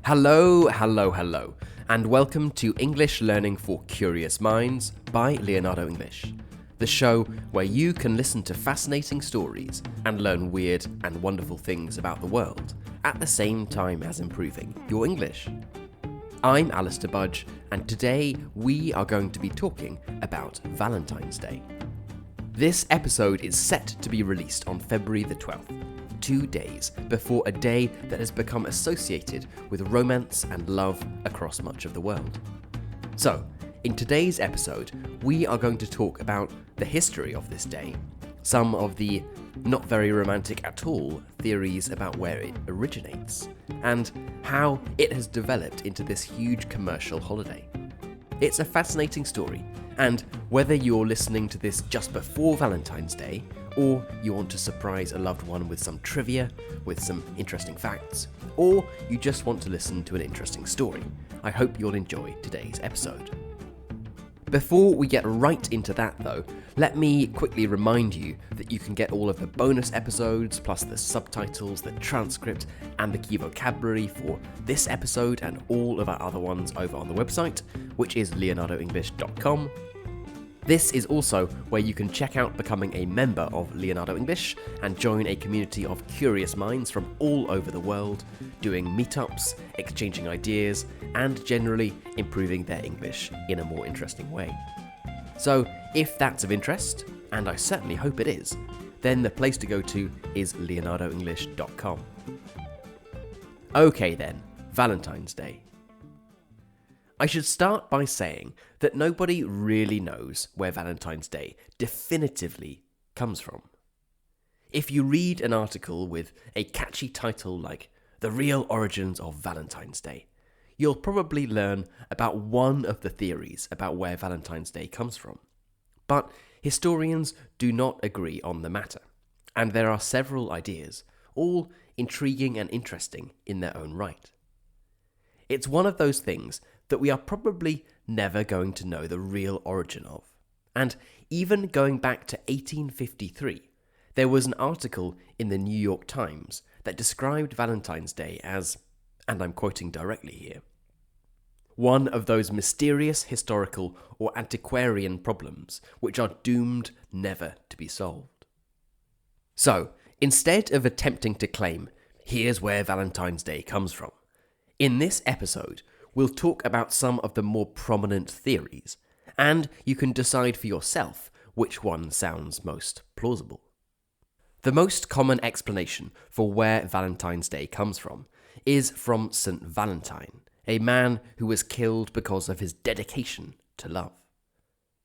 Hello, and welcome to English Learning for Curious Minds by Leonardo English, the show where you can listen to fascinating stories and learn weird and wonderful things about the world at the same time as improving your English. I'm Alistair Budge, and today we are going to be talking about Valentine's Day. This episode is set to be released on February the 12th. 2 days before a day that has become associated with romance and love across much of the world. So, in today's episode, we are going to talk about the history of this day, some of the not very romantic at all theories about where it originates, and how it has developed into this huge commercial holiday. It's a fascinating story, and whether you're listening to this just before Valentine's Day, or you want to surprise a loved one with some trivia, with some interesting facts, or you just want to listen to an interesting story, I hope you'll enjoy today's episode. Before we get right into that though, let me quickly remind you that you can get all of the bonus episodes, plus the subtitles, the transcript, and the key vocabulary for this episode and all of our other ones over on the website, which is leonardoenglish.com. This is also where you can check out becoming a member of Leonardo English and join a community of curious minds from all over the world, doing meetups, exchanging ideas, and generally improving their English in a more interesting way. So, if that's of interest, and I certainly hope it is, then the place to go to is leonardoenglish.com. Okay then, Valentine's Day. I should start by saying that nobody really knows where Valentine's Day definitively comes from. If you read an article with a catchy title like The Real Origins of Valentine's Day, you'll probably learn about one of the theories about where Valentine's Day comes from. But historians do not agree on the matter, and there are several ideas, all intriguing and interesting in their own right. It's one of those things that we are probably never going to know the real origin of. And even going back to 1853, there was an article in the New York Times that described Valentine's Day as, and I'm quoting directly here, one of those mysterious historical or antiquarian problems which are doomed never to be solved. So, instead of attempting to claim, here's where Valentine's Day comes from, in this episode, we'll talk about some of the more prominent theories, and you can decide for yourself which one sounds most plausible. The most common explanation for where Valentine's Day comes from is from St Valentine, a man who was killed because of his dedication to love.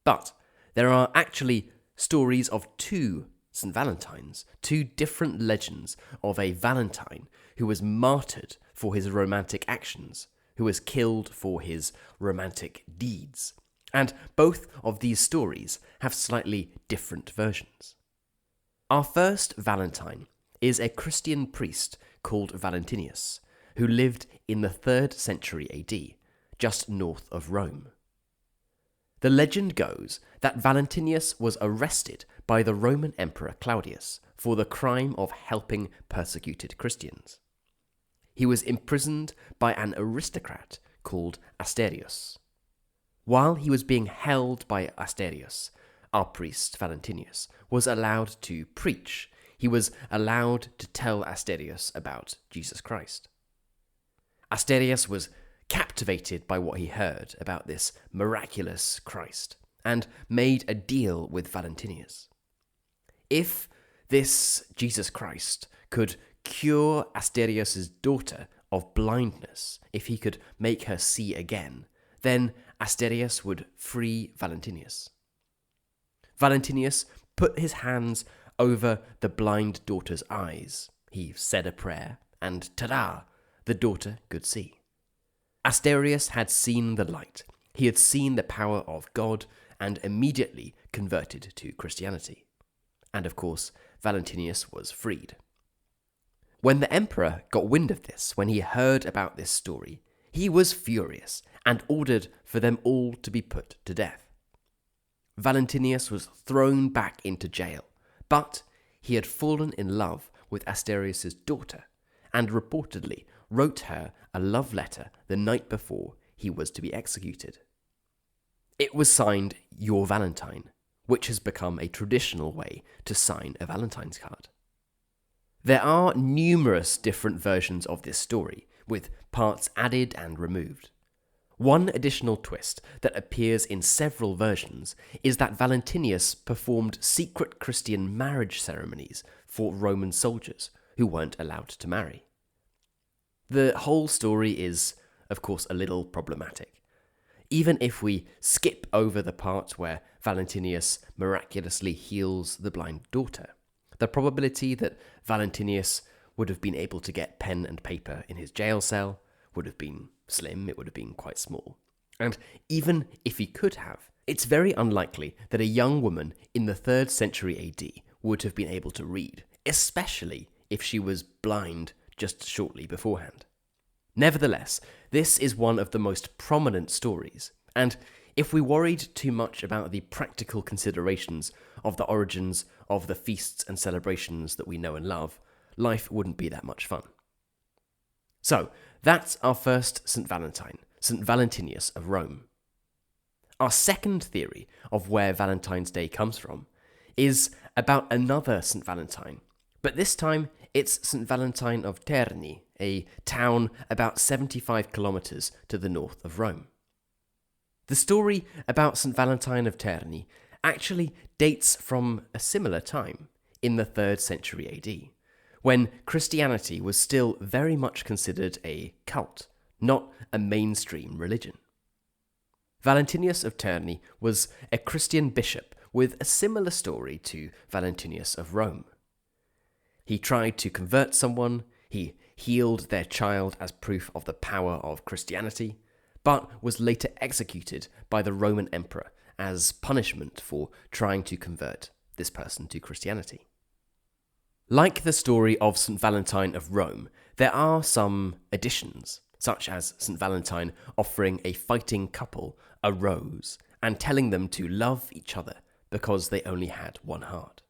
But there are actually stories of two St Valentines, two different legends of a Valentine who was martyred for his romantic actions, who was killed for his romantic deeds. And both of these stories have slightly different versions. Our first Valentine is a Christian priest called Valentinius, who lived in the 3rd century AD, just north of Rome. The legend goes that Valentinius was arrested by the Roman Emperor Claudius for the crime of helping persecuted Christians. He was imprisoned by an aristocrat called Asterius. While he was being held by Asterius, our priest Valentinius was allowed to preach. He was allowed to tell Asterius about Jesus Christ. Asterius was captivated by what he heard about this miraculous Christ and made a deal with Valentinius. If this Jesus Christ could cure Asterius' daughter of blindness, if he could make her see again, then Asterius would free Valentinius. Valentinius put his hands over the blind daughter's eyes. He said a prayer, and ta-da, the daughter could see. Asterius had seen the light. He had seen the power of God and immediately converted to Christianity. And of course, Valentinius was freed. When the emperor got wind of this, when he heard about this story, he was furious and ordered for them all to be put to death. Valentinius was thrown back into jail, but he had fallen in love with Asterius' daughter and reportedly wrote her a love letter the night before he was to be executed. It was signed Your Valentine, which has become a traditional way to sign a Valentine's card. There are numerous different versions of this story, with parts added and removed. One additional twist that appears in several versions is that Valentinius performed secret Christian marriage ceremonies for Roman soldiers who weren't allowed to marry. The whole story is, of course, a little problematic. Even if we skip over the part where Valentinius miraculously heals the blind daughter, the probability that Valentinius would have been able to get pen and paper in his jail cell would have been slim, it would have been quite small. And even if he could have, it's very unlikely that a young woman in the 3rd century AD would have been able to read, especially if she was blind just shortly beforehand. Nevertheless, this is one of the most prominent stories, and if we worried too much about the practical considerations of the origins of the feasts and celebrations that we know and love, life wouldn't be that much fun. So, that's our first St Valentine, St Valentinius of Rome. Our second theory of where Valentine's Day comes from is about another St Valentine, but this time it's St Valentine of Terni, a town about 75 kilometres to the north of Rome. The story about St Valentine of Terni actually dates from a similar time, in the 3rd century AD, when Christianity was still very much considered a cult, not a mainstream religion. Valentinius of Terni was a Christian bishop with a similar story to Valentinius of Rome. He tried to convert someone, he healed their child as proof of the power of Christianity, but was later executed by the Roman emperor as punishment for trying to convert this person to Christianity. Like the story of St Valentine of Rome, there are some additions, such as St Valentine offering a fighting couple a rose and telling them to love each other because they only had one heart.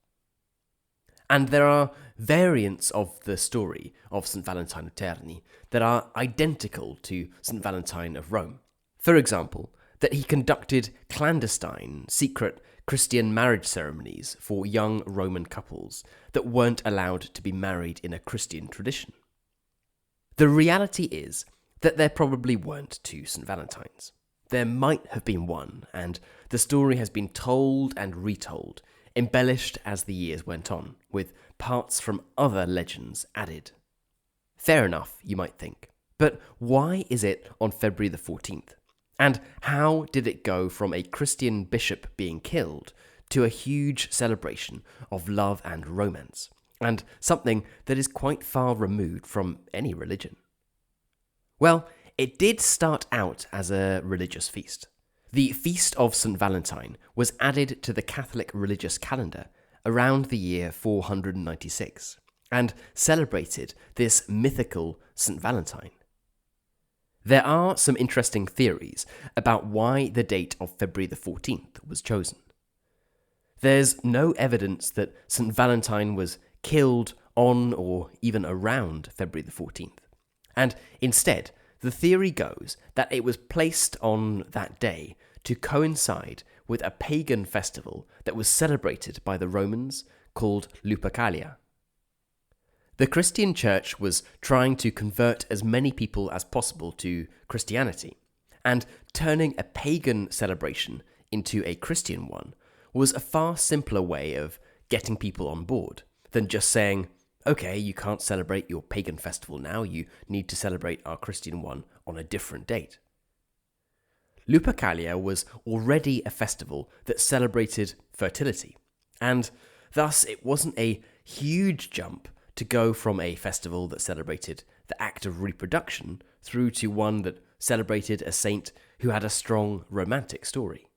And there are variants of the story of St Valentine of Terni that are identical to St Valentine of Rome. For example, that he conducted clandestine, secret Christian marriage ceremonies for young Roman couples that weren't allowed to be married in a Christian tradition. The reality is that there probably weren't two St Valentines. There might have been one, and the story has been told and retold, embellished as the years went on, with parts from other legends added. Fair enough, you might think. But why is it on February the 14th? And how did it go from a Christian bishop being killed to a huge celebration of love and romance, and something that is quite far removed from any religion? Well, it did start out as a religious feast. The Feast of St Valentine was added to the Catholic religious calendar around the year 496 and celebrated this mythical St Valentine. There are some interesting theories about why the date of February the 14th was chosen. There's no evidence that St Valentine was killed on or even around February the 14th, and instead, the theory goes that it was placed on that day to coincide with a pagan festival that was celebrated by the Romans called Lupercalia. The Christian church was trying to convert as many people as possible to Christianity, and turning a pagan celebration into a Christian one was a far simpler way of getting people on board than just saying, okay, you can't celebrate your pagan festival now, you need to celebrate our Christian one on a different date. Lupercalia was already a festival that celebrated fertility, and thus it wasn't a huge jump to go from a festival that celebrated the act of reproduction through to one that celebrated a saint who had a strong romantic story.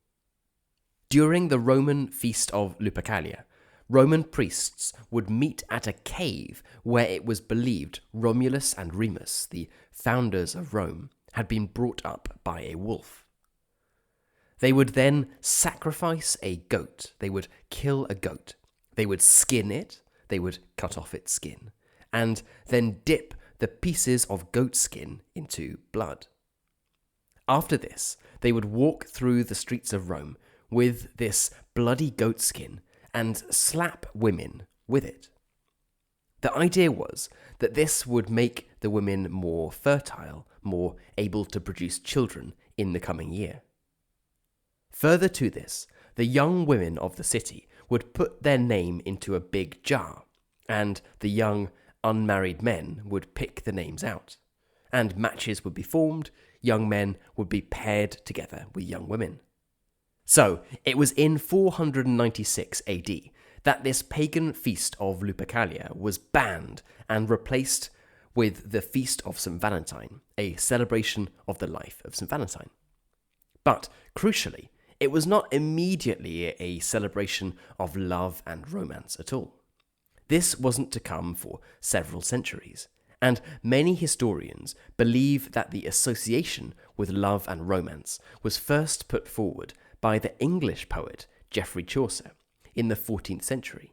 During the Roman feast of Lupercalia, Roman priests would meet at a cave where it was believed Romulus and Remus, the founders of Rome, had been brought up by a wolf. They would then sacrifice a goat. They would kill a goat. They would skin it. They would cut off its skin, and then dip the pieces of goat skin into blood. After this, they would walk through the streets of Rome with this bloody goat skin and slap women with it. The idea was that this would make the women more fertile, more able to produce children in the coming year. Further to this, the young women of the city would put their name into a big jar, and the young, unmarried men would pick the names out, and matches would be formed. Young men would be paired together with young women. So, it was in 496 AD that this pagan feast of Lupercalia was banned and replaced with the feast of St Valentine, a celebration of the life of St Valentine. But, crucially, it was not immediately a celebration of love and romance at all. This wasn't to come for several centuries, and many historians believe that the association with love and romance was first put forward by the English poet Geoffrey Chaucer in the 14th century.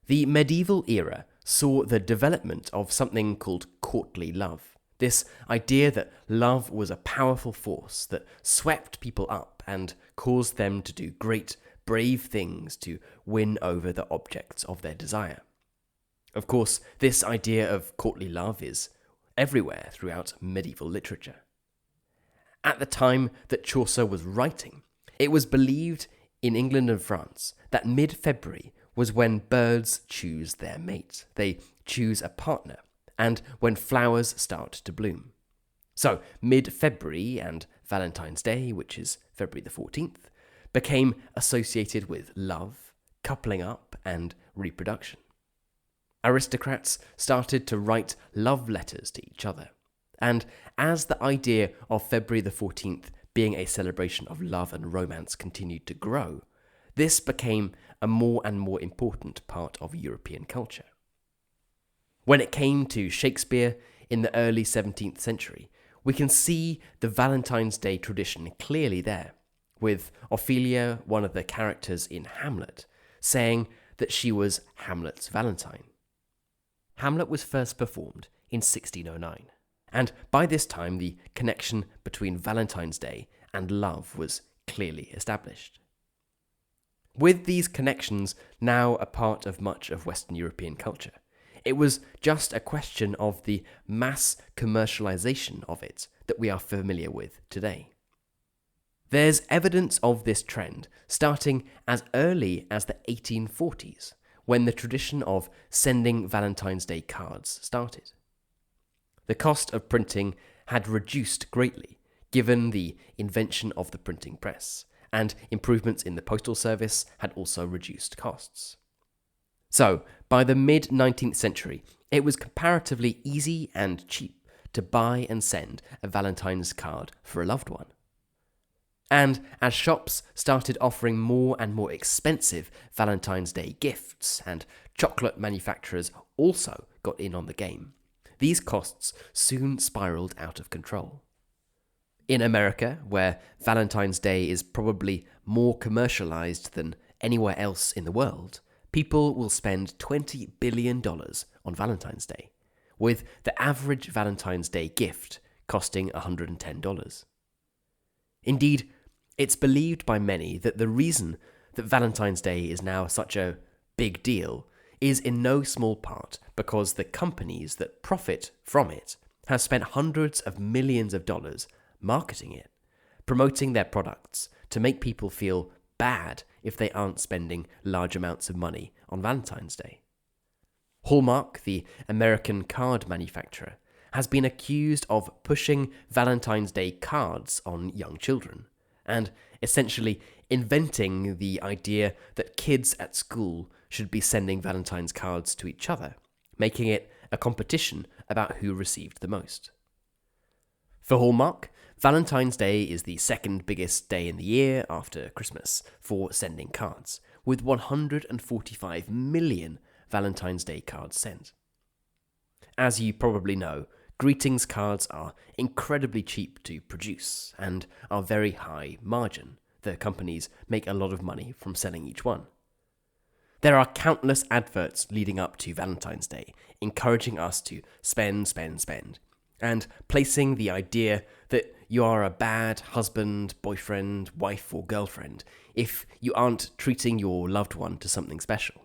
The medieval era saw the development of something called courtly love, this idea that love was a powerful force that swept people up and caused them to do great, brave things to win over the objects of their desire. Of course, this idea of courtly love is everywhere throughout medieval literature. At the time that Chaucer was writing, it was believed in England and France that mid-February was when birds choose their mate. They choose a partner, and when flowers start to bloom. So, mid-February and Valentine's Day, which is February the 14th, became associated with love, coupling up, and reproduction. Aristocrats started to write love letters to each other, and as the idea of February the 14th being a celebration of love and romance continued to grow, this became a more and more important part of European culture. When it came to Shakespeare in the early 17th century, we can see the Valentine's Day tradition clearly there, with Ophelia, one of the characters in Hamlet, saying that she was Hamlet's Valentine. Hamlet was first performed in 1609, and by this time the connection between Valentine's Day and love was clearly established. With these connections now a part of much of Western European culture, it was just a question of the mass commercialization of it that we are familiar with today. There's evidence of this trend starting as early as the 1840s, when the tradition of sending Valentine's Day cards started. The cost of printing had reduced greatly, given the invention of the printing press, and improvements in the postal service had also reduced costs. So, by the mid-19th century, it was comparatively easy and cheap to buy and send a Valentine's card for a loved one. And as shops started offering more and more expensive Valentine's Day gifts, and chocolate manufacturers also got in on the game, these costs soon spiraled out of control. In America, where Valentine's Day is probably more commercialized than anywhere else in the world, people will spend $20 billion on Valentine's Day, with the average Valentine's Day gift costing $110. Indeed, it's believed by many that the reason that Valentine's Day is now such a big deal is in no small part because the companies that profit from it have spent hundreds of millions of dollars marketing it, promoting their products to make people feel bad if they aren't spending large amounts of money on Valentine's Day. Hallmark, the American card manufacturer, has been accused of pushing Valentine's Day cards on young children, and essentially inventing the idea that kids at school should be sending Valentine's cards to each other, making it a competition about who received the most. For Hallmark, Valentine's Day is the second biggest day in the year after Christmas for sending cards, with 145 million Valentine's Day cards sent. As you probably know, greetings cards are incredibly cheap to produce and are very high margin. The companies make a lot of money from selling each one. There are countless adverts leading up to Valentine's Day, encouraging us to spend, and placing the idea that you are a bad husband, boyfriend, wife, or girlfriend if you aren't treating your loved one to something special.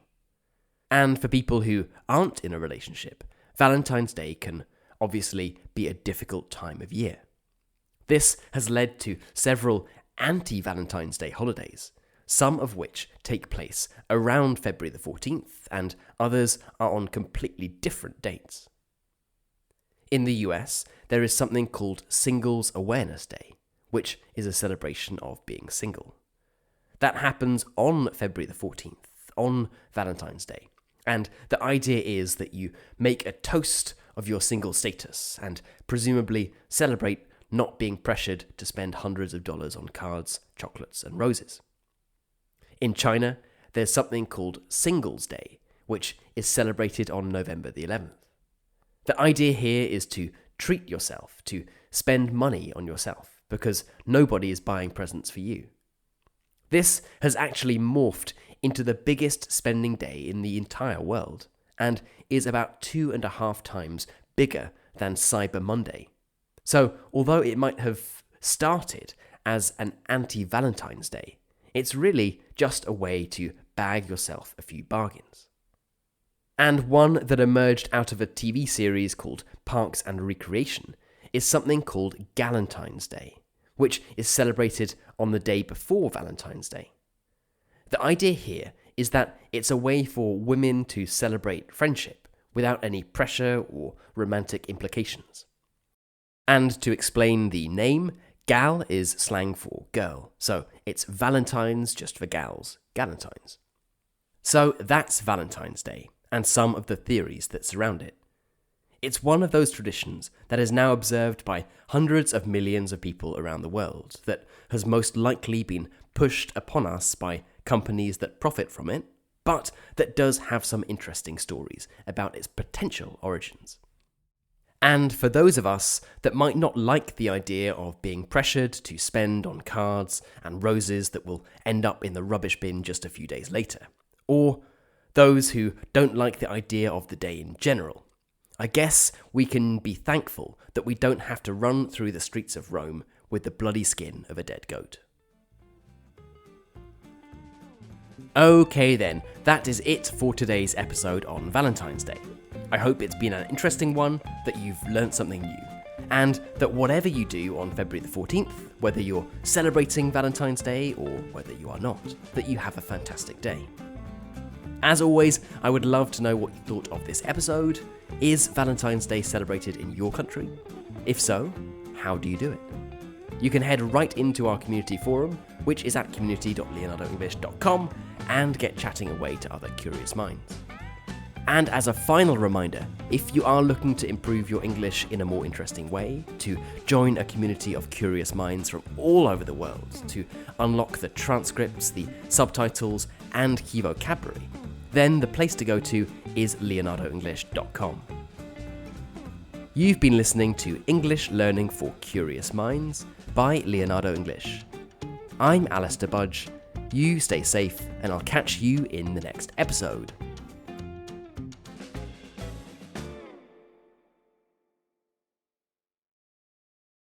And for people who aren't in a relationship, Valentine's Day can obviously be a difficult time of year. This has led to several anti-Valentine's Day holidays, some of which take place around February the 14th, and others are on completely different dates. In the US, there is something called Singles Awareness Day, which is a celebration of being single. That happens on February the 14th, on Valentine's Day, and the idea is that you make a toast of your single status and presumably celebrate not being pressured to spend hundreds of dollars on cards, chocolates, and roses. In China, there's something called Singles Day, which is celebrated on November the 11th. The idea here is to treat yourself, to spend money on yourself, because nobody is buying presents for you. This has actually morphed into the biggest spending day in the entire world, and is about 2.5 times bigger than Cyber Monday. So, although it might have started as an anti-Valentine's Day, it's really just a way to bag yourself a few bargains. And one that emerged out of a TV series called Parks and Recreation is something called Galentine's Day, which is celebrated on the day before Valentine's Day. The idea here is that it's a way for women to celebrate friendship without any pressure or romantic implications. And to explain the name, gal is slang for girl, so it's Valentines just for gals, galentines. So that's Valentine's Day, and some of the theories that surround it. It's one of those traditions that is now observed by hundreds of millions of people around the world, that has most likely been pushed upon us by companies that profit from it, but that does have some interesting stories about its potential origins. And for those of us that might not like the idea of being pressured to spend on cards and roses that will end up in the rubbish bin just a few days later, or those who don't like the idea of the day in general, I guess we can be thankful that we don't have to run through the streets of Rome with the bloody skin of a dead goat. Okay then, that is it for today's episode on Valentine's Day. I hope it's been an interesting one, that you've learnt something new, and that whatever you do on February the 14th, whether you're celebrating Valentine's Day or whether you are not, that you have a fantastic day. As always, I would love to know what you thought of this episode. Is Valentine's Day celebrated in your country? If so, how do you do it? You can head right into our community forum, which is at community.leonardoenglish.com, and get chatting away to other curious minds. And as a final reminder, if you are looking to improve your English in a more interesting way, to join a community of curious minds from all over the world, to unlock the transcripts, the subtitles, and key vocabulary, then the place to go to is leonardoenglish.com. You've been listening to English Learning for Curious Minds by Leonardo English. I'm Alistair Budge. You stay safe, and I'll catch you in the next episode.